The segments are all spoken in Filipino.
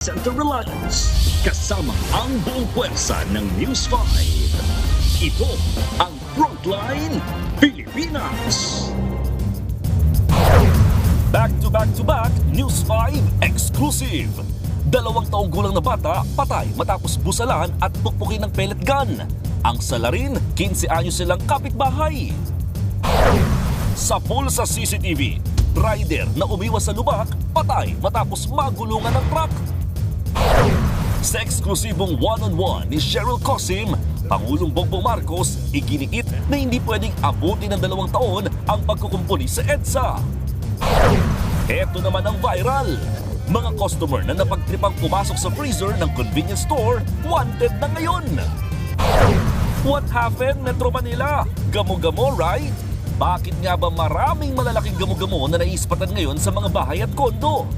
Center Reliance, kasama ang buong pwersa ng News 5. Ito ang Frontline Pilipinas. Back to back, News 5 exclusive. 2 taong gulang na bata, patay matapos busalan at pukpukin ng pellet gun. Ang salarin, 15 anyos silang kapitbahay. Sa pool sa CCTV, rider na umiwas sa lubak, patay matapos magulungan ng truck. Sa eksklusibong one-on-one ni Cheryl Cosim, Pangulong Bongbong Marcos iginiit na hindi pwedeng abutin ng 2 taon ang pagkukumpuni sa EDSA. Ito naman ang viral. Mga customer na napagtripang pumasok sa freezer ng convenience store, wanted na ngayon. What happened, Metro Manila? Gamo-gamo, right? Bakit nga ba maraming malalaking gamo-gamo na naiispatan ngayon sa mga bahay at kondo?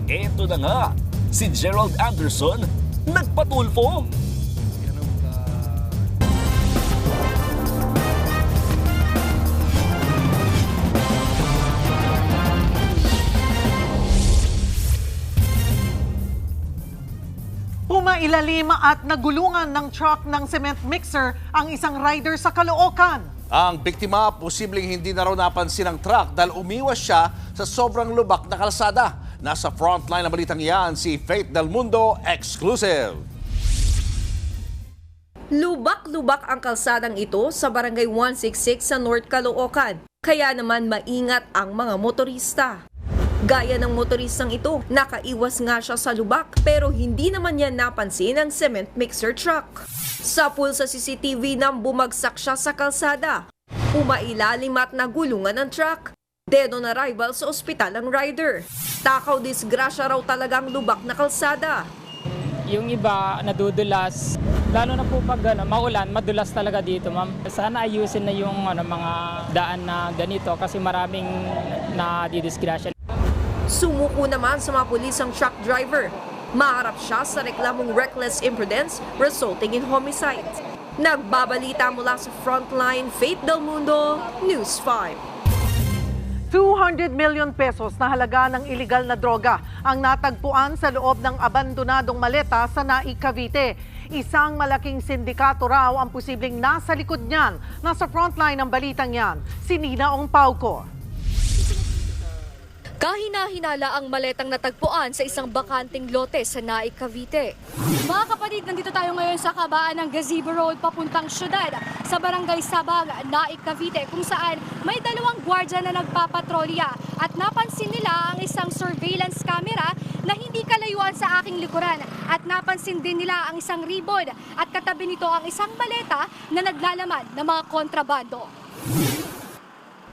Eto na nga, si Gerald Anderson nagpatulfo. Pumailalim at nagulungan ng truck ng cement mixer ang isang rider sa Caloocan. Ang biktima, posibleng hindi na raw napansin ng truck dahil umiwas siya sa sobrang lubak na kalsada. Nasa frontline ng balitang yan, si Faith Del Mundo, exclusive. Lubak-lubak ang kalsadang ito sa Barangay 166 sa North Caloocan. Kaya naman maingat ang mga motorista. Gaya ng motoristang ito, nakaiwas nga siya sa lubak pero hindi naman niya napansin ang cement mixer truck. Sa pool sa CCTV nang bumagsak siya sa kalsada, umailalim at nagulungan ng truck. Dead on arrival sa ospital ang rider. Takaw disgrasya raw talagang lubak na kalsada. Yung iba nadudulas, lalo na po pag maulan, madulas talaga dito, ma'am. Sana ayusin na yung mga daan na ganito kasi maraming nadidisgrasya. Sumuko naman sa mga pulis ang truck driver. Maharap siya sa reklamong reckless imprudence resulting in homicide. Nagbabalita mula sa Frontline, Faith Del Mundo, News 5. 200 million pesos na halaga ng iligal na droga ang natagpuan sa loob ng abandonadong maleta sa Naik, Cavite. Isang malaking sindikato raw ang posibleng nasa likod niyan. Nasa frontline ng balitang yan, si Nina Ong Pauco. Kahina-hinala ang maletang natagpuan sa isang bakanting lote sa Naik, Cavite. Mga kapatid, nandito tayo ngayon sa kabaan ng Gazebo Road papuntang syudad sa Barangay Sabang, Naik, Cavite kung saan may 2 gwardiya na nagpapatrolya at napansin nila ang isang surveillance camera na hindi kalayuan sa aking likuran at napansin din nila ang isang ribbon at katabi nito ang isang maleta na naglalaman ng mga kontrabando.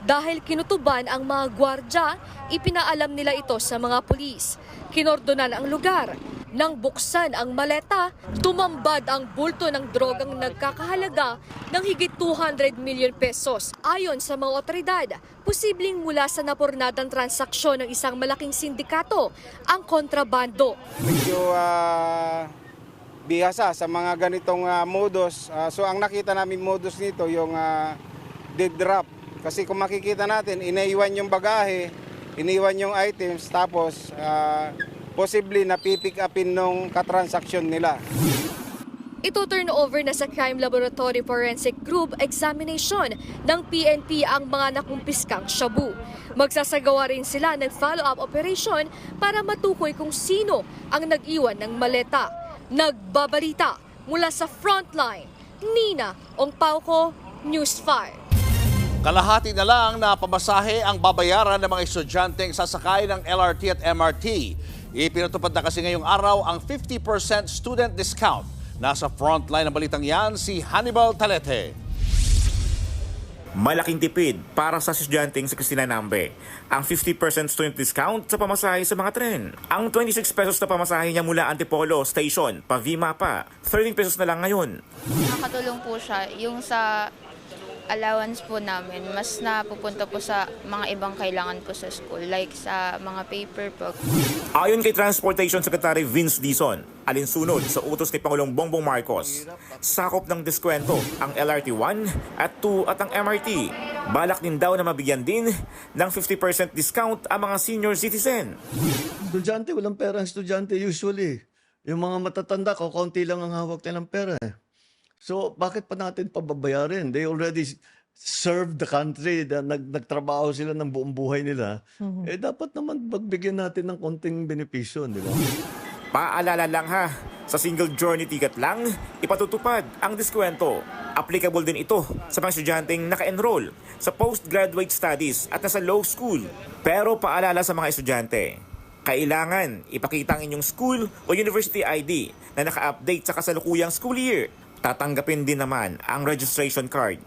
Dahil kinutuban ang mga gwardya, ipinaalam nila ito sa mga pulis. Kinordonan ang lugar. Nang buksan ang maleta, tumambad ang bulto ng drogang nagkakahalaga ng higit 200 million pesos. Ayon sa mga otoridad, posibleng mula sa napurnadang transaksyon ng isang malaking sindikato ang kontrabando. Medyo bihasa sa mga ganitong modus. So ang nakita namin modus nito yung dead drop. Kasi kung makikita natin, inaiwan yung bagahe, iniwan yung items, tapos possibly napipick upin nung katransaksyon nila. Ito turn over na sa Crime Laboratory Forensic Group examination ng PNP ang mga nakumpiskang shabu. Magsasagawa rin sila ng follow-up operation para matukoy kung sino ang nag-iwan ng maleta. Nagbabalita mula sa Frontline, Nina Ong Pauco, News 5. Kalahati na lang na pamasahe ang babayaran ng mga estudyanteng sasakay ng LRT at MRT. Ipinatupad na kasi ngayong araw ang 50% student discount. Nasa frontline ng balitang yan, si Hannibal Talete. Malaking tipid para sa estudyanteng sa Cristina Nambe. Ang 50% student discount sa pamasahe sa mga tren. Ang 26 pesos na pamasahe niya mula Antipolo Station, pa Vima pa, 13 pesos na lang ngayon. Nakatulong po siya yung sa allowance po namin, mas napupunta po sa mga ibang kailangan po sa school, like sa mga paper po. Ayon kay Transportation Secretary Vince Dizon, alinsunod sa utos ni Pangulong Bongbong Marcos, sakop ng diskwento ang LRT 1 at 2 at ang MRT. Balak din daw na mabigyan din ng 50% discount ang mga senior citizen. Estudyante, walang pera ang estudyante usually. Yung mga matatanda, kaunti lang ang hawak nilang pera. So, bakit pa natin pababayarin? They already served the country, nagtrabaho sila ng buong buhay nila. Eh, dapat naman magbigyan natin ng konting benepisyo, di ba? Paalala lang ha, sa single journey ticket lang, ipatutupad ang diskwento. Applicable din ito sa mga estudyanteng naka-enroll sa postgraduate studies at nasa law school. Pero paalala sa mga estudyante, kailangan ipakita ang inyong school o university ID na naka-update sa kasalukuyang school year. Tatanggapin din naman ang registration card.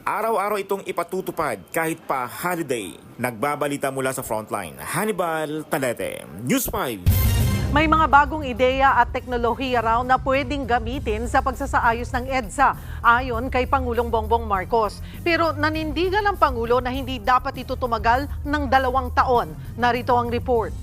Araw-araw itong ipatutupad kahit pa holiday. Nagbabalita mula sa Frontline, Hannibal Talete, News 5. May mga bagong ideya at teknolohiya raw na pwedeng gamitin sa pagsasaayos ng EDSA ayon kay Pangulong Bongbong Marcos. Pero nanindigan ang Pangulo na hindi dapat ito tumagal ng 2 taon. Narito ang report.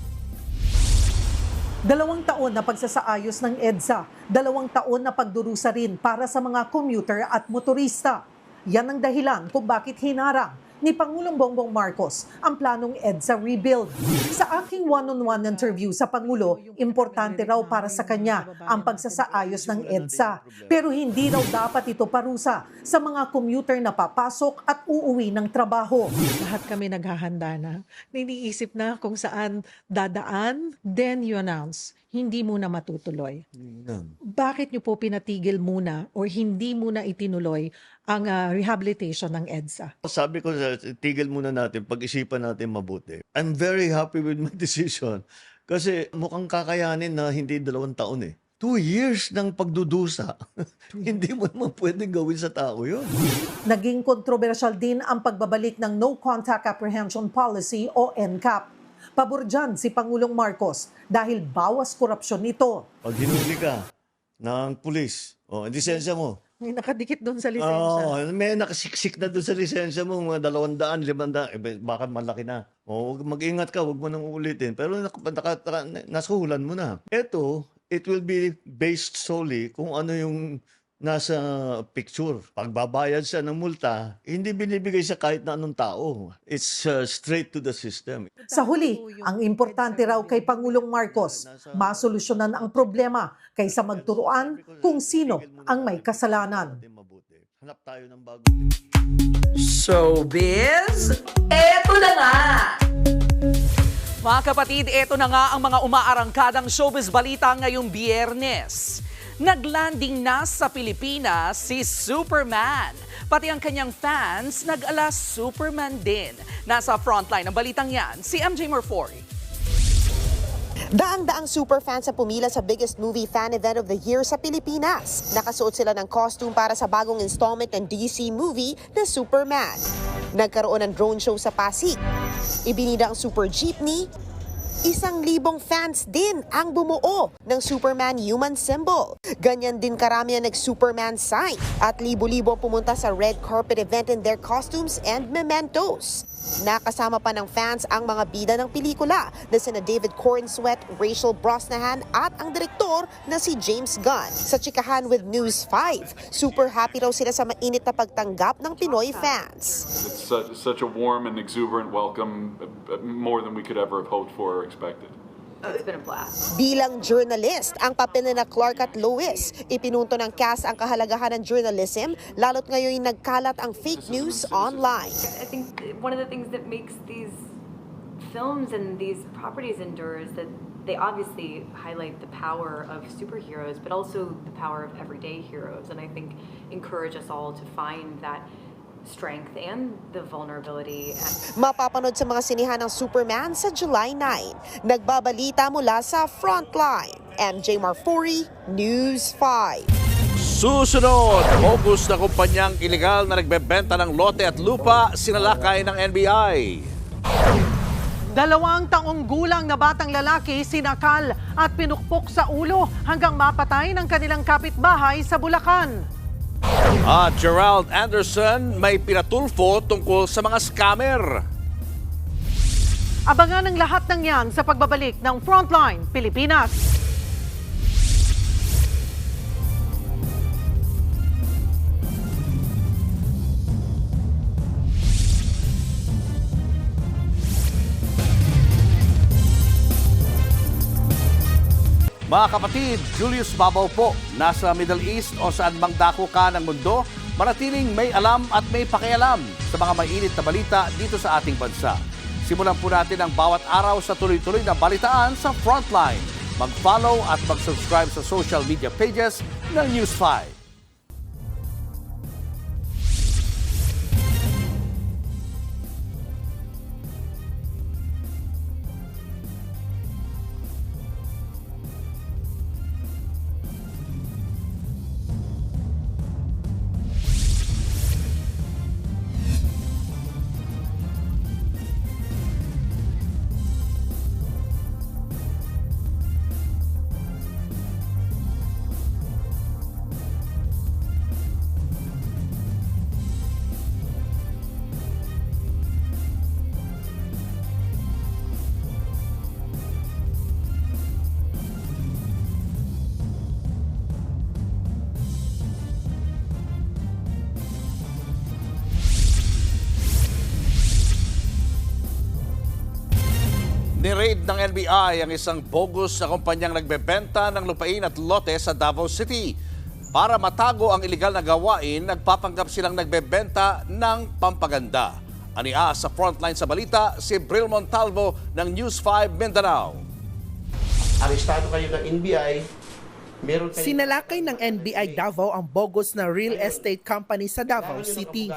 2 taon na pagsasaayos ng EDSA, 2 taon na pagdurusa rin para sa mga commuter at motorista. Yan ang dahilan kung bakit hinarang ni Pangulong Bongbong Marcos ang planong EDSA rebuild. Sa aking one-on-one interview sa Pangulo, importante raw para sa kanya ang pagsasaayos ng EDSA. Pero hindi raw dapat ito parusa sa mga commuter na papasok at uuwi ng trabaho. Lahat kami naghahanda na. Niniisip na kung saan dadaan, then you announce. Hindi muna matutuloy. Bakit niyo po pinatigil muna o hindi muna itinuloy ang rehabilitation ng EDSA? Sabi ko, tigil muna natin, pag-isipan natin mabuti. I'm very happy with my decision kasi mukhang kakayanin na hindi 2 taon eh. 2 years ng pagdudusa. Hindi mo naman pwedeng gawin sa tao yun. Naging kontrobersyal din ang pagbabalik ng No Contact Apprehension Policy o NCAP. Pabor dyan si Pangulong Marcos dahil bawas korupsyon nito. Pag hinuli ka ng pulis, lisensya mo. May nakadikit doon sa lisensya. May nakasiksik na doon sa lisensya mo, mga 200, 500, baka malaki na. Mag-ingat ka, huwag mo nang uulitin. Pero nasuhulan mo na. Ito, it will be based solely kung ano yung nasa picture. Pagbabayad siya ng multa, hindi binibigay sa kahit na anong tao. It's straight to the system. Sa huli, ang importante raw kay Pangulong Marcos, masolusyonan ang problema kaysa magturuan kung sino ang may kasalanan. Hanap tayo ng bago. Showbiz, eto na nga! Mga kapatid, eto na nga ang mga umaarangkadang showbiz balita ngayong Biyernes. Naglanding na sa Pilipinas si Superman. Pati ang kanyang fans nag-ala Superman din. Nasa frontline ng balitang yan, si MJ Morfori. Daang-daang superfans ang pumila sa biggest movie fan event of the year sa Pilipinas. Nakasuot sila ng costume para sa bagong installment ng DC movie na Superman. Nagkaroon ng drone show sa Pasig. Ibinida ang super jeepney. 1,000 fans din ang bumuo ng Superman human symbol. Ganyan din karami ang nag-Superman sign at libo-libo pumunta sa red carpet event in their costumes and mementos. Nakasama pa ng fans ang mga bida ng pelikula na sina David Corenswet, Rachel Brosnahan at ang direktor na si James Gunn. Sa chikahan with News 5, super happy raw sila sa mainit na pagtanggap ng Pinoy fans. It's such a warm and exuberant welcome, more than we could ever have hoped for or expected. It's been a blast. Bilang journalist, ang papel na Clark at Lois, ipinunto ng cast ang kahalagahan ng journalism, lalo't ngayon nagkalat ang fake news online. I think one of the things that makes these films and these properties endure is that they obviously highlight the power of superheroes, but also the power of everyday heroes, and I think encourage us all to find that strength and the vulnerability. Mapapanood sa mga sinihan ng Superman sa July 9. Nagbabalita mula sa Frontline. MJ Marfori, News 5. Susunod, focus na kumpanyang ilegal na nagbebenta ng lote at lupa sinalakay ng NBI. 2 taong gulang na batang lalaki sinakal at pinukpok sa ulo hanggang mapatay ng kanilang kapitbahay sa Bulacan. At Gerald Anderson may pinatulfo tungkol sa mga scammer. Abangan ang lahat ng yan sa pagbabalik ng Frontline Pilipinas. Mga kapatid, Julius Babaw po, nasa Middle East o saan mang dako ka ng mundo, manatiling may alam at may pakialam sa mga mainit na balita dito sa ating bansa. Simulan po natin ang bawat araw sa tuloy-tuloy na balitaan sa Frontline. Mag-follow at mag-subscribe sa social media pages ng News 5. Ni-raid ng NBI ang isang bogus na kumpanyang nagbebenta ng lupain at lote sa Davao City. Para matago ang iligal na gawain, nagpapanggap silang nagbebenta ng pampaganda. Ania sa Frontline sa balita, si Bril Montalvo ng News 5 Mindanao. Arestado kayo ng NBI. Sinalakay ng NBI Davao ang bogus na real estate company sa Davao City.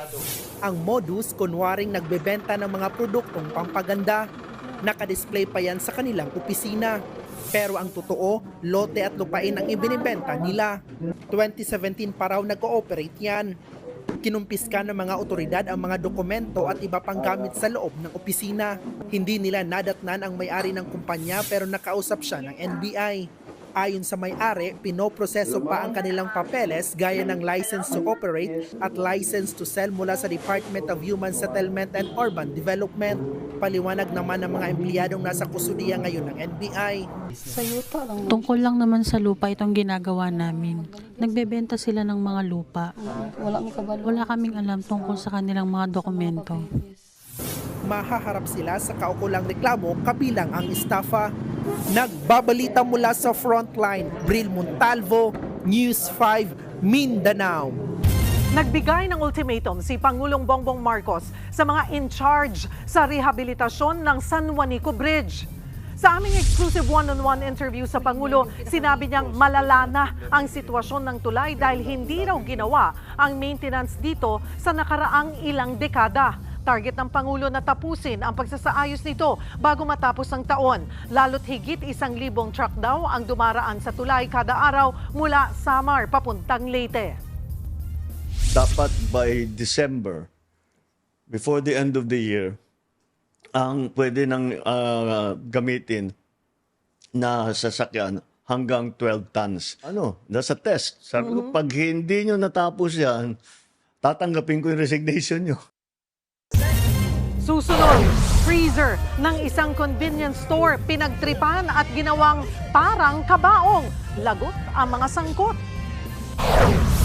Ang modus, kunwaring nagbebenta ng mga produktong pampaganda. Nakadisplay pa yan sa kanilang opisina. Pero ang totoo, lote at lupain ang ibinibenta nila. 2017 pa raw nag-ooperate yan. Kinumpiska ng mga otoridad ang mga dokumento at iba pang gamit sa loob ng opisina. Hindi nila nadatnan ang may-ari ng kumpanya pero nakausap siya ng NBI. Ayon sa may-ari, pinoproseso pa ang kanilang papeles gaya ng license to operate at license to sell mula sa Department of Human Settlement and Urban Development. Paliwanag naman ng mga empleyadong nasa kustudiya ngayon ng NBI. Tungkol lang naman sa lupa itong ginagawa namin. Nagbebenta sila ng mga lupa. Wala kaming alam tungkol sa kanilang mga dokumento. Mahaharap sila sa kaukulang reklamo kabilang ang estafa. Nagbabalita mula sa Frontline, Bril Montalvo, News 5, Mindanao. Nagbigay ng ultimatum si Pangulong Bongbong Marcos sa mga in charge sa rehabilitasyon ng San Juanico Bridge. Sa aming exclusive one-on-one interview sa Pangulo, sinabi niyang malala na ang sitwasyon ng tulay dahil hindi raw ginawa ang maintenance dito sa nakaraang ilang dekada. Target ng Pangulo na tapusin ang pagsasaayos nito bago matapos ang taon. Lalo't higit 1,000 truck daw ang dumaraan sa tulay kada araw mula Samar papuntang Leyte. Dapat by December, before the end of the year, ang pwede nang gamitin na sasakyan hanggang 12 tons. Nasa test. Sabi ko, pag hindi nyo natapos yan, tatanggapin ko yung resignation nyo. Susunod, freezer ng isang convenience store pinagtripan at ginawang parang kabaong. Lagot ang mga sangkot.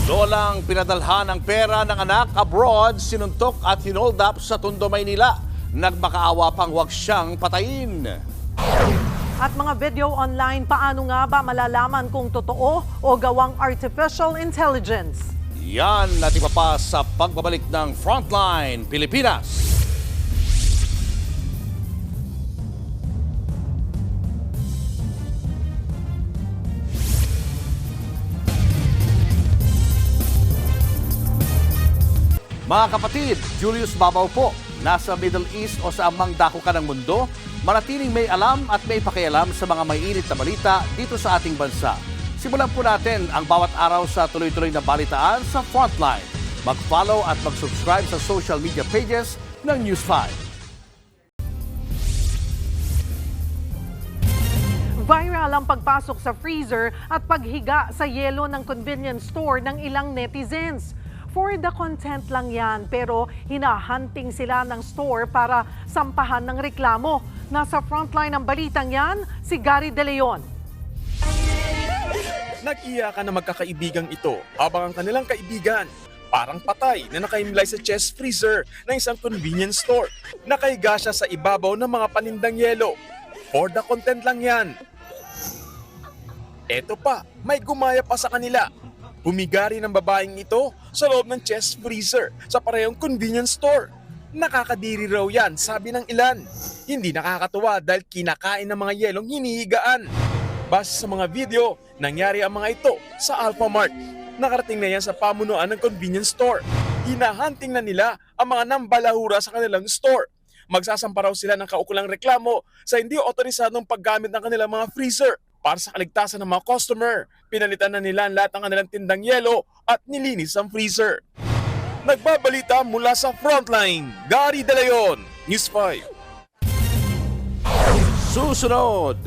Lolang pinadalhan ng pera ng anak abroad, sinuntok at hinold up sa Tondo, Maynila. Nagmakaawa pang wag siyang patayin. At mga video online, paano nga ba malalaman kung totoo o gawang artificial intelligence? Yan at iba pa sa pagbabalik ng Frontline Pilipinas. Mga kapatid, Julius Babaw po, nasa Middle East o sa amang dako ka ng mundo, manatiling may alam at may pakialam sa mga mainit na balita dito sa ating bansa. Simulan po natin ang bawat araw sa tuloy-tuloy na balitaan sa Frontline. Mag-follow at mag-subscribe sa social media pages ng News 5. Viral ang pagpasok sa freezer at paghiga sa yelo ng convenience store ng ilang netizens. For the content lang yan, pero hinahunting sila ng store para sampahan ng reklamo. Nasa frontline ng balitang yan, si Gary De Leon. Nag-iyakan na magkakaibigang ito habang ang kanilang kaibigan parang patay na nakaimlay sa chest freezer ng isang convenience store. Nakahiga siya sa ibabaw ng mga panindang yelo. For the content lang yan. Eto pa, may gumaya pa sa kanila. Humigari ng babaeng ito sa loob ng chest freezer sa parehong convenience store. Nakakadiri raw yan, sabi ng ilan. Hindi nakakatuwa dahil kinakain ng mga yelong hinihigaan. Base sa mga video, nangyari ang mga ito sa Alphamart. Nakarating na yan sa pamunuan ng convenience store. Hinahunting na nila ang mga nambalahura sa kanilang store. Magsasampa raw sila ng kaukulang reklamo sa hindi otorisadong paggamit ng kanilang mga freezer. Para sa kaligtasan ng mga customer, pinalitan na nila ang lahat ng kanilang tindang yelo at nilinis ang freezer. Nagbabalita mula sa Frontline, Gary De Leon, News 5. Susunod,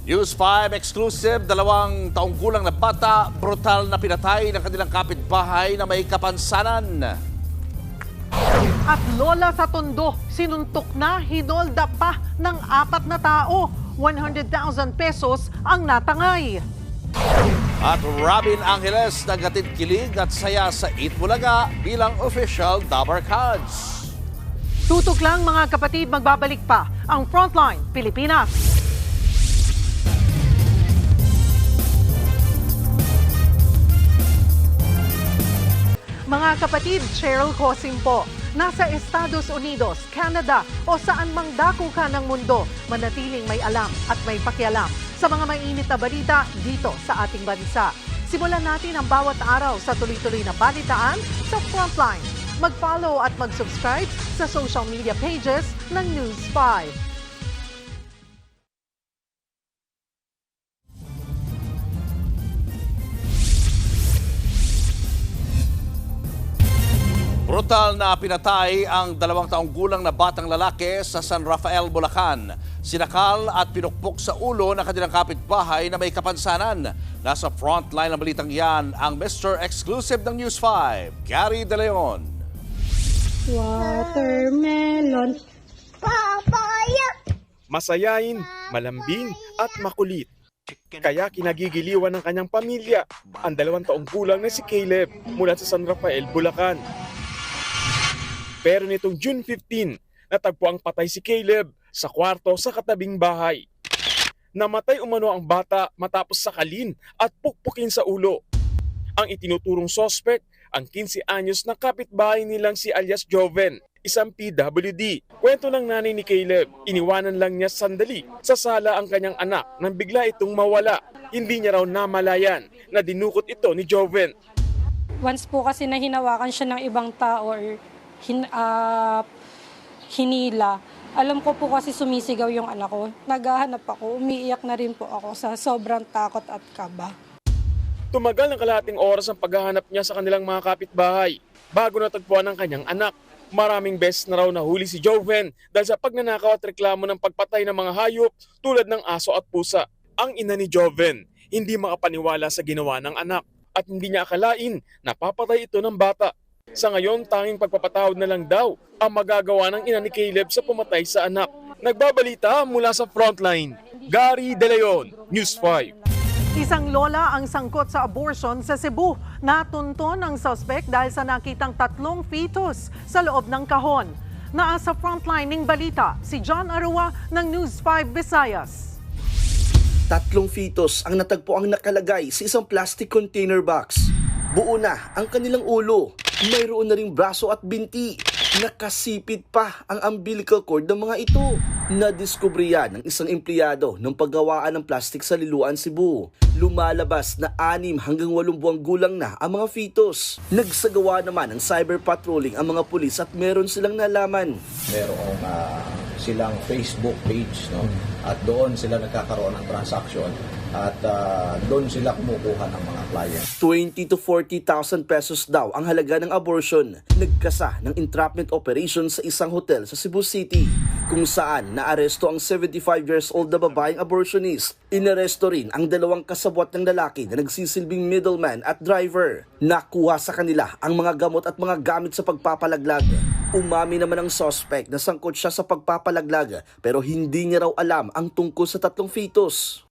News 5 exclusive, 2 taong gulang na bata, brutal na pinatay ng kanilang kapitbahay na may kapansanan. At lola sa Tondo, sinuntok na, hinolda pa ng 4 na tao. 100,000 pesos ang natangay. At Robin Angeles nagatid kilig at saya sa Eat Bulaga bilang official Dabar Cards. Tutok lang mga kapatid, magbabalik pa ang Frontline Pilipinas. Mga kapatid, Cheryl Cosim po. Nasa Estados Unidos, Canada o saan mang dako ka ng mundo, manatiling may alam at may pakialam sa mga mainit na balita dito sa ating bansa. Simulan natin ang bawat araw sa tuloy-tuloy na balitaan sa Frontline. Mag-follow at mag-subscribe sa social media pages ng News 5. Brutal na pinatay ang 2 taong gulang na batang lalaki sa San Rafael, Bulacan. Sinakal at pinukpok sa ulo ng kanilang kapitbahay na may kapansanan. Nasa frontline ng balitang yan ang Mr. Exclusive ng News 5, Gary De Leon. Watermelon, papaya. Masayain, malambing at makulit. Kaya kinagigiliwan ng kanyang pamilya ang 2 taong gulang na si Caleb mula sa San Rafael, Bulacan. Pero nitong June 15, natagpo ang patay si Caleb sa kwarto sa katabing bahay. Namatay umano ang bata matapos sakalin at pukpukin sa ulo. Ang itinuturong suspect, ang 15 anyos na kapitbahay nilang si alias Joven, isang PWD. Kwento ng nanay ni Caleb, iniwanan lang niya sandali sa sala ang kanyang anak nang bigla itong mawala. Hindi niya raw namalayan na dinukot ito ni Joven. Once po kasi na hinawakan siya ng ibang tao or hinila. Alam ko po kasi sumisigaw yung anak ko. Naghahanap ako, umiiyak na rin po ako sa sobrang takot at kaba. Tumagal ng kalahating oras ang paghahanap niya sa kanilang mga kapitbahay bago natagpuan ang kanyang anak. Maraming beses na raw nahuli si Joven dahil sa pagnanakaw at reklamo ng pagpatay ng mga hayop tulad ng aso at pusa. Ang ina ni Joven hindi makapaniwala sa ginawa ng anak at hindi niya akalain na papatay ito ng bata. Sa ngayon, tanging pagpapatawad na lang daw ang magagawa ng ina ni Caleb sa pumatay sa anak. Nagbabalita mula sa Frontline, Gary De Leon, News 5. Isang lola ang sangkot sa abortion sa Cebu. Natunton ang suspect dahil sa nakitang 3 fetus sa loob ng kahon. Naasa Frontline ng balita si John Arua ng News 5 Visayas. 3 fetus ang natagpo ang nakalagay sa isang plastic container box. Buo na ang kanilang ulo. Mayroon na ring braso at binti. Nakasipit pa ang umbilical cord ng mga ito. Nadiskubre yan ng isang empleyado ng paggawaan ng plastik sa Liloan, Cebu. Lumalabas na 6 hanggang 8 buwang gulang na ang mga fetus. Nagsagawa naman ng cyber patrolling ang mga pulis at meron silang nalaman. Merong silang Facebook page, no? At doon sila nagkakaroon ng transaction at doon sila kumukuha ng mga clients. 20 to 40,000 pesos daw ang halaga ng abortion. Nagkasa ng entrapment operation sa isang hotel sa Cebu City. kung saan naaresto ang 75 years old na babaeng abortionist. Inaresto rin ang 2 kasabwat ng lalaki na nagsisilbing middleman at driver. Nakuha sa kanila ang mga gamot at mga gamit sa pagpapalaglag. Umami naman ang suspect na sangkot siya sa pagpapalaglag pero hindi niya raw alam ang tungkol sa 3 fetus.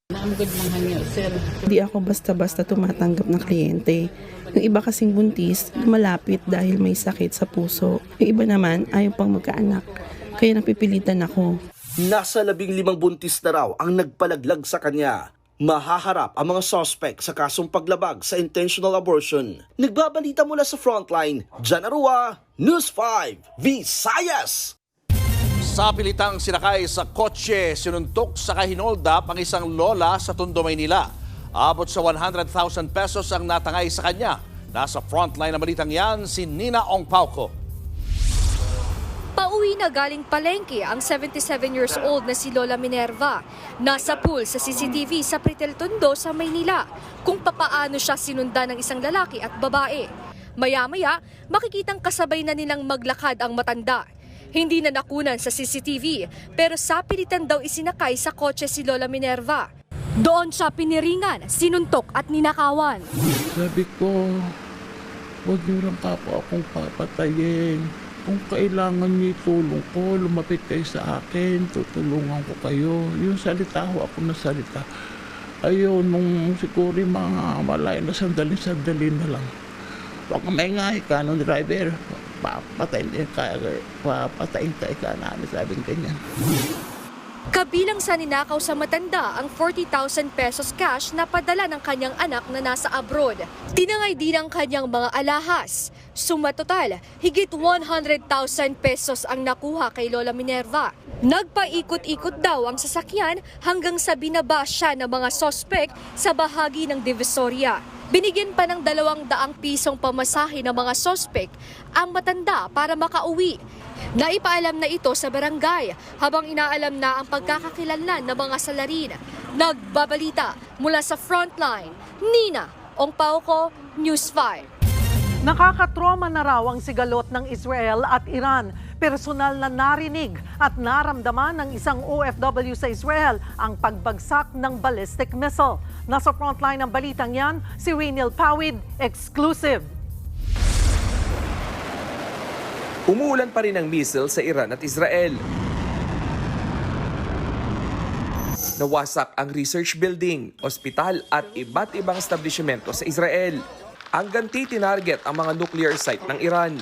Hindi ako basta-basta tumatanggap ng kliyente. Yung iba kasing buntis, lumalapit dahil may sakit sa puso. Yung iba naman ayaw pang magkaanak, kaya napipilitan ako. Nasa 15 buntis na raw ang nagpalaglag sa kanya. Mahaharap ang mga suspect sa kasong paglabag sa intentional abortion. Nagbabalita mula sa Frontline, Jan Arua, News 5, Visayas! Sa pilitang sinakay sa kotse, sinuntok sa kahinoldap ang isang lola sa Tondo, Maynila. Abot sa 100,000 pesos ang natangay sa kanya. Nasa frontline na balitang yan, si Nina Ong Pauco. Pauwi na galing palengke ang 77 years old na si Lola Minerva. Nasa pool sa CCTV sa Pretel Tondo sa Maynila kung papaano siya sinundan ng isang lalaki at babae. Maya-maya, makikitang kasabay na nilang maglakad ang matanda. Hindi na nakunan sa CCTV pero sa pilitan daw isinakay sa kotse si Lola Minerva. Doon siya piniringan, sinuntok at ninakawan. Sabi ko, huwag niyo lang kapwa akong papatayin. Kung kailangan niyo tulong ko, lumapit kayo sa akin, tutulungan ko kayo. Yung salita ho ako na salita. Ayun, nung siguro mga malay na sandali na lang. Huwag maingay ka nung driver. Papatayin ka ika namin, sabing ganyan. Kabilang sa ninakaw sa matanda ang 40,000 pesos cash na padala ng kanyang anak na nasa abroad. Tinangay din ang kanyang mga alahas. Suma total, higit 100,000 pesos ang nakuha kay Lola Minerva. Nagpaikot-ikot daw ang sasakyan hanggang sa binaba siya ng mga sospek sa bahagi ng Divisoria. Binigyan pa ng 200 pisong pamasahe ng mga sospek ang matanda para makauwi. Naipaalam na ito sa barangay habang inaalam na ang pagkakakilanlan ng mga salarin. Nagbabalita mula sa Frontline, Nina Ong Pauco, News 5. Nakakatroma na raw ang sigalot ng Israel at Iran. Personal na narinig at naramdaman ng isang OFW sa Israel ang pagbagsak ng ballistic missile. Nasa frontline ng balitang yan, si Rainiel Pawid, exclusive. Umuulan pa rin ang missile sa Iran at Israel. Nawasak ang research building, ospital at iba't ibang establishmento sa Israel. Ang ganti tinarget ang mga nuclear site ng Iran.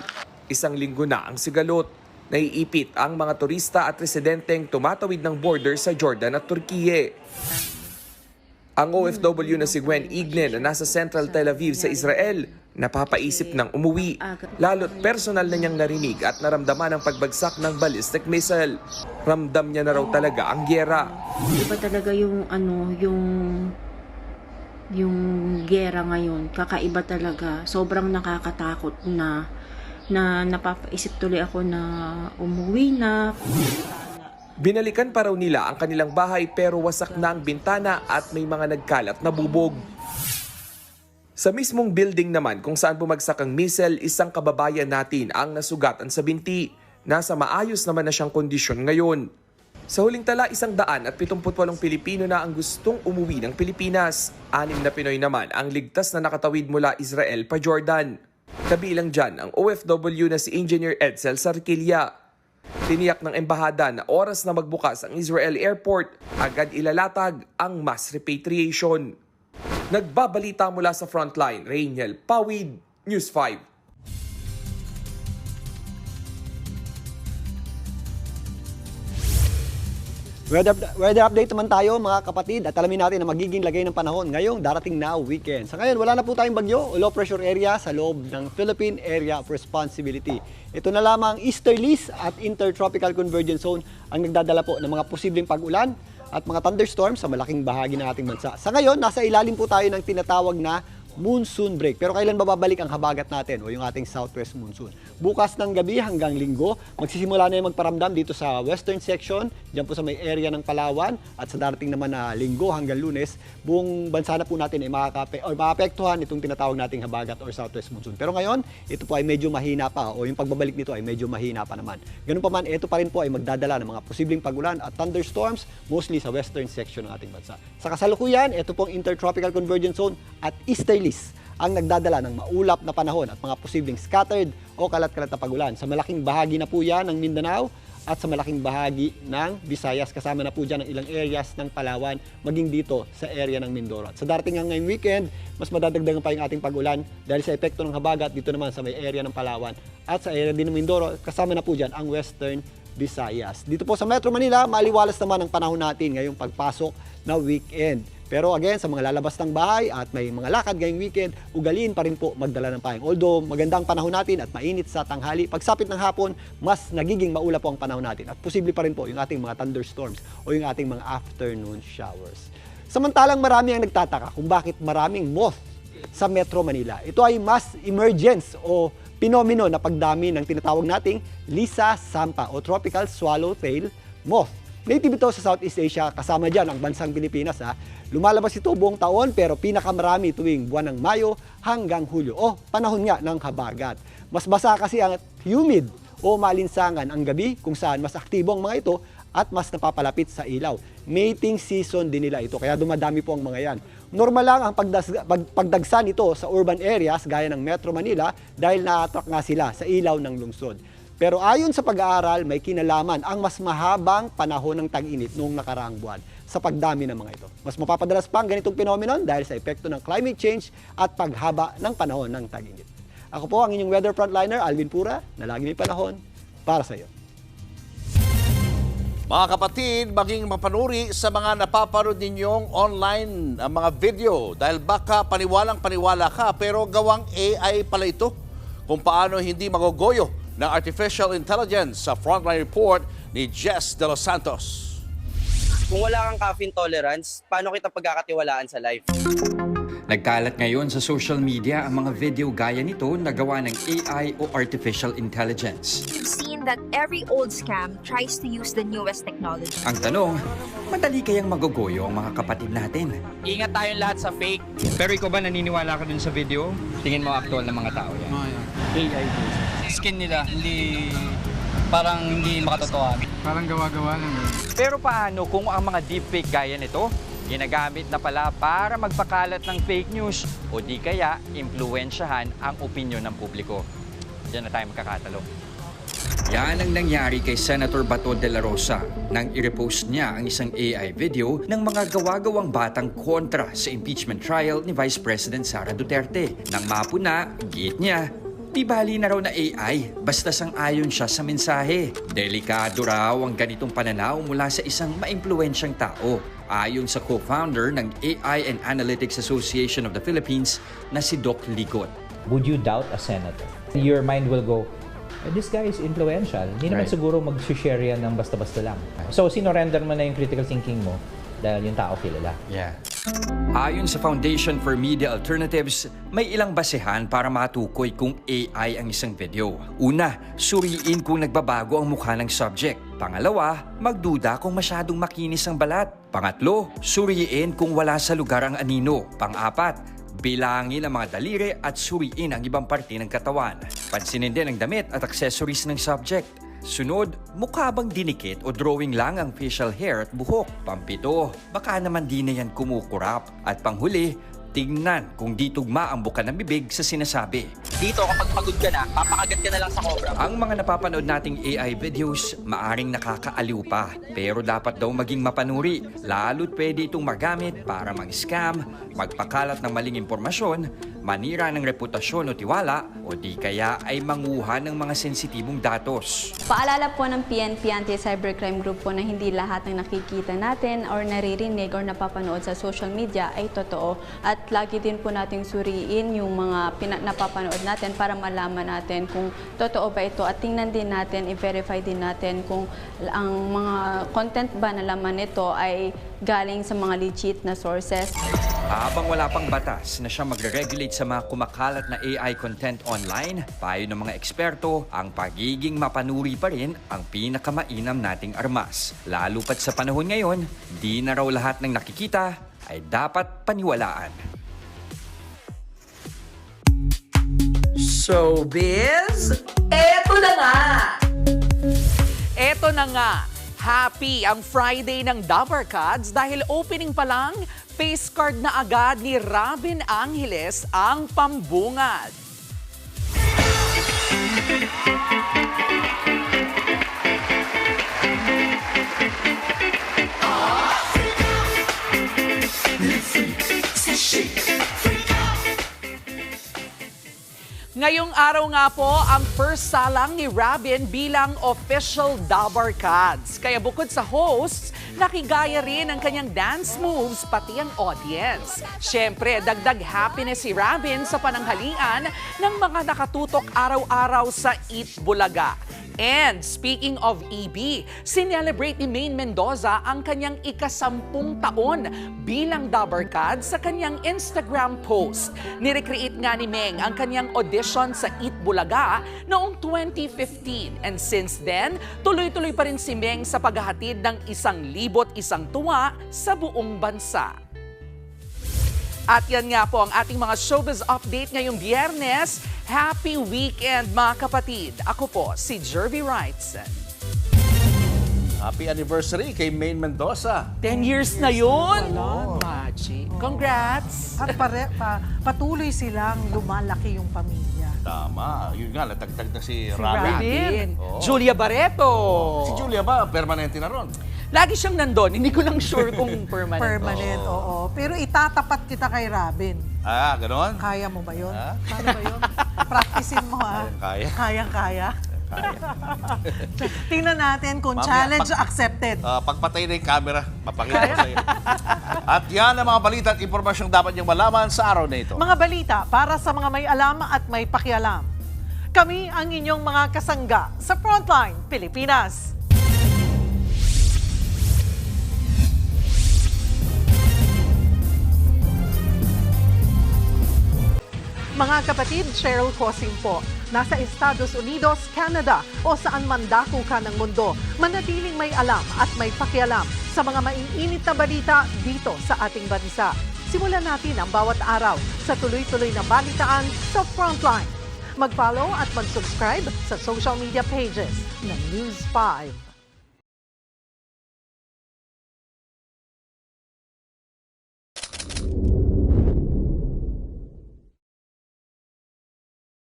Isang linggo na ang sigalot. Naiipit ang mga turista at residenteng tumatawid ng border sa Jordan at Turkiye. Ang OFW na si Gwen Igne na nasa Central Tel Aviv sa Israel, napapaisip ng umuwi. Lalo't personal na niyang narinig at naramdaman ang pagbagsak ng ballistic missile. Ramdam niya na raw talaga ang gyera. Iba talaga yung gera ngayon. Kakaiba talaga. Sobrang nakakatakot na napapaisip tuloy ako na umuwi na. Binalikan pa raw nila ang kanilang bahay pero wasak na ang bintana at may mga nagkalat na bubog. Sa mismong building naman kung saan bumagsak ang missile, isang kababayan natin ang nasugatan sa binti. Nasa maayos naman na siyang kondisyon ngayon. Sa huling tala, 178 Pilipino na ang gustong umuwi ng Pilipinas. 6 na Pinoy naman ang ligtas na nakatawid mula Israel pa Jordan. Kabilang dyan ang OFW na si Engineer Edsel Sarkilia. Tiniyak ng embahada na oras na magbukas ang Israel Airport, agad ilalatag ang mass repatriation. Nagbabalita mula sa Frontline, Rainiel Pawid, News 5. Weather update naman tayo mga kapatid at alamin natin na magiging lagay ng panahon ngayong darating na weekend. Sa ngayon, wala na po tayong bagyo o low pressure area sa loob ng Philippine Area of Responsibility. Ito na lamang easterlies at intertropical convergence zone ang nagdadala po ng mga posibleng pag-ulan at mga thunderstorms sa malaking bahagi ng ating bansa. Sa ngayon, nasa ilalim po tayo ng tinatawag na monsoon break. Pero kailan babalik ang habagat natin o yung ating southwest monsoon? Bukas ng gabi hanggang linggo, magsisimula na yung magparamdam dito sa western section, dyan po sa may area ng Palawan at sa darating naman na Linggo hanggang Lunes, buong bansa na po natin ay maapektuhan itong tinatawag nating habagat or southwest monsoon. Pero ngayon, ito po ay medyo mahina pa o yung pagbabalik nito ay medyo mahina pa naman. Ganun pa man, ito pa rin po ay magdadala ng mga posibleng pagulan at thunderstorms mostly sa western section ng ating bansa. Sa kasalukuyan, ito pong Intertropical Convergence Zone at Easterlies ang nagdadala ng maulap na panahon at mga posibleng scattered o kalat-kalat na pagulan. Sa malaking bahagi na po yan ng Mindanao at sa malaking bahagi ng Visayas. Kasama na po dyan ang ilang areas ng Palawan, maging dito sa area ng Mindoro. At sa darating nga ngayong weekend, mas madadagdagan pa yung ating pagulan dahil sa epekto ng habagat dito naman sa may area ng Palawan at sa area din ng Mindoro. Kasama na po dyan ang Western Visayas. Dito po sa Metro Manila, maliwalas naman ang panahon natin ngayong pagpasok na weekend. Pero again, sa mga lalabas ng bahay at may mga lakad ngayong weekend, ugaliin pa rin po magdala ng payong. Although magandang panahon natin at mainit sa tanghali, pagsapit ng hapon, mas nagiging maulap po ang panahon natin. At posible pa rin po yung ating mga thunderstorms o yung ating mga afternoon showers. Samantalang marami ang nagtataka kung bakit maraming moth sa Metro Manila. Ito ay mass emergence o pinomeno na pagdami ng tinatawag nating Lisa sampa o tropical swallowtail moth. Native ito sa Southeast Asia, kasama dyan ang bansang Pilipinas. Lumalabas ito buong taon pero pinakamarami tuwing buwan ng Mayo hanggang Hulyo o panahon nga ng habagat. Mas basa kasi ang humid o malinsangan ang gabi kung saan mas aktibo ang mga ito at mas napapalapit sa ilaw. Mating season din nila ito kaya dumadami po ang mga yan. Normal lang ang pagdagsa nito sa urban areas gaya ng Metro Manila dahil na-attract nga sila sa ilaw ng lungsod. Pero ayon sa pag-aaral, may kinalaman ang mas mahabang panahon ng tag-init noong nakaraang buwan sa pagdami ng mga ito. Mas mapapadalas pa ang ganitong phenomenon dahil sa epekto ng climate change at paghaba ng panahon ng tag-init. Ako po ang inyong weather frontliner, Alvin Pura, na lagi may panahon para sa iyo. Mga kapatid, maging mapanuri sa mga napapanood ninyong online mga video dahil baka paniwalang-paniwala ka pero gawang AI pala ito kung paano hindi magogoyo ng artificial intelligence sa Frontline Report ni Jess De Los Santos. Kung wala kang caffeine tolerance, paano kita pagkakatiwalaan sa life? Nagkalat ngayon sa social media ang mga video gaya nito na gawa ng AI o artificial intelligence. We've seen that every old scam tries to use the newest technology. Ang tanong, madali kayang magogoyo ang mga kapatid natin? Ingat tayong lahat sa fake. Pero ikaw ba naniniwala ka dun sa video? Tingin mo actual ng mga tao yan? AI skin nila, hindi makatotohanan. Parang gawa-gawa lang. Pero paano kung ang mga deepfake gaya nito ginagamit na pala para magpakalat ng fake news o di kaya impluwensyahan ang opinyon ng publiko? Diyan na tayo magkakatalong. Yan ang nangyari kay Senator Bato de la Rosa nang i-repost niya ang isang AI video ng mga gawa-gawang batang kontra sa impeachment trial ni Vice President Sara Duterte. Nang mapuna, giit niya, di bali na raw na AI, basta sang-ayon siya sa mensahe. Delikado raw ang ganitong pananaw mula sa isang maimpluwensyang tao. Ayon sa co-founder ng AI and Analytics Association of the Philippines na si Doc Ligot. Would you doubt a senator? Your mind will go, this guy is influential. Hindi naman siguro mag-share yan ng basta-basta lang. So, sinorender mo na yung critical thinking mo dahil yung tao kilala. Yeah. Ayon sa Foundation for Media Alternatives, may ilang basehan para matukoy kung AI ang isang video. Una, suriin kung nagbabago ang mukha ng subject. Pangalawa, magduda kung masyadong makinis ang balat. Pangatlo, suriin kung wala sa lugar ang anino. Pang-apat, bilangin ang mga daliri at suriin ang ibang parte ng katawan. Pansinin din ang damit at accessories ng subject. Sunod, mukha bang dinikit o drawing lang ang facial hair at buhok? Pampito, baka naman di na yan kumukurap. At panghuli, tingnan kung di tugma ang buka ng bibig sa sinasabi. Dito, kapag pagod ka na, papakagat ka na lang sa cobra. Ang mga napapanood nating AI videos, maaring nakakaaliw pa. Pero dapat daw maging mapanuri, lalo't pwede itong magamit para mang-scam, magpakalat ng maling impormasyon, manira ng reputasyon o tiwala, o di kaya ay manguha ng mga sensitibong datos. Paalala po ng PNP Anti-Cybercrime Group po na hindi lahat ng nakikita natin or naririnig or napapanood sa social media ay totoo. At lagi din po nating suriin yung mga napapanood natin para malaman natin kung totoo ba ito. At tingnan din natin, i-verify din natin kung ang mga content ba na laman nito ay galing sa mga legit na sources. Habang wala pang batas na siya magre-regulate sa mga kumakalat na AI content online, payo ng mga eksperto, ang pagiging mapanuri pa rin ang pinakamainam nating armas. Lalo pat sa panahon ngayon, di na raw lahat ng nakikita ay dapat paniwalaan. Showbiz, eto na nga! Eto na nga, happy ang Friday ng Dabarkads dahil opening pa lang, face card na agad ni Robin Angeles ang pambungad. Ngayong araw nga po ang first salang ni Robin bilang official Dabarkads. Kaya bukod sa hosts, nakigaya rin ang kanyang dance moves pati ang audience. Siyempre, dagdag happiness si Robin sa pananghalian ng mga nakatutok araw-araw sa Eat Bulaga. And speaking of EB, sinelebrate ni Maine Mendoza ang kanyang ika-10 taon bilang Dabarkads sa kanyang Instagram post. Nirecreate nga ni Meng ang kanyang audition sa Eat Bulaga noong 2015. And since then, tuloy-tuloy pa rin si Meng sa paghahatid ng 1,100 tuwa sa buong bansa. At yan nga po ang ating mga showbiz update ngayong Biyernes. Happy weekend mga kapatid. Ako po si Jervy Wrightson. Happy anniversary kay Maine Mendoza. 10 years na yun. Magic. Congrats. At patuloy silang lumalaki yung pamilya. Tama. Yun nga, natagtag na si Si Robin. Robin. Oo. Julia Barreto. Si Julia ba, permanente na ron? Lagi siyang nandun. Hindi ko lang sure kung permanent. Permanent, oo. Pero itatapat kita kay Robin. Ah, ganon? Kaya mo ba yun? Paano ba yun? Practicein mo ha. Kaya. Kayang-kaya. Tingnan natin kung Mamaya, challenge accepted. Pagpatay na yung camera, mapakita ko sa iyo. At yan ang mga balita at impormasyong dapat niyong malaman sa araw na ito. Mga balita para sa mga may alam at may pakialam. Kami ang inyong mga kasangga sa Frontline Pilipinas. Mga kapatid, Cheryl Cosing po. Nasa Estados Unidos, Canada o saan man dako ka ng mundo, manatiling may alam at may pakialam sa mga maiinit na balita dito sa ating bansa. Simulan natin ang bawat araw sa tuloy-tuloy na balitaan sa Frontline. Mag-follow at mag-subscribe sa social media pages ng News 5.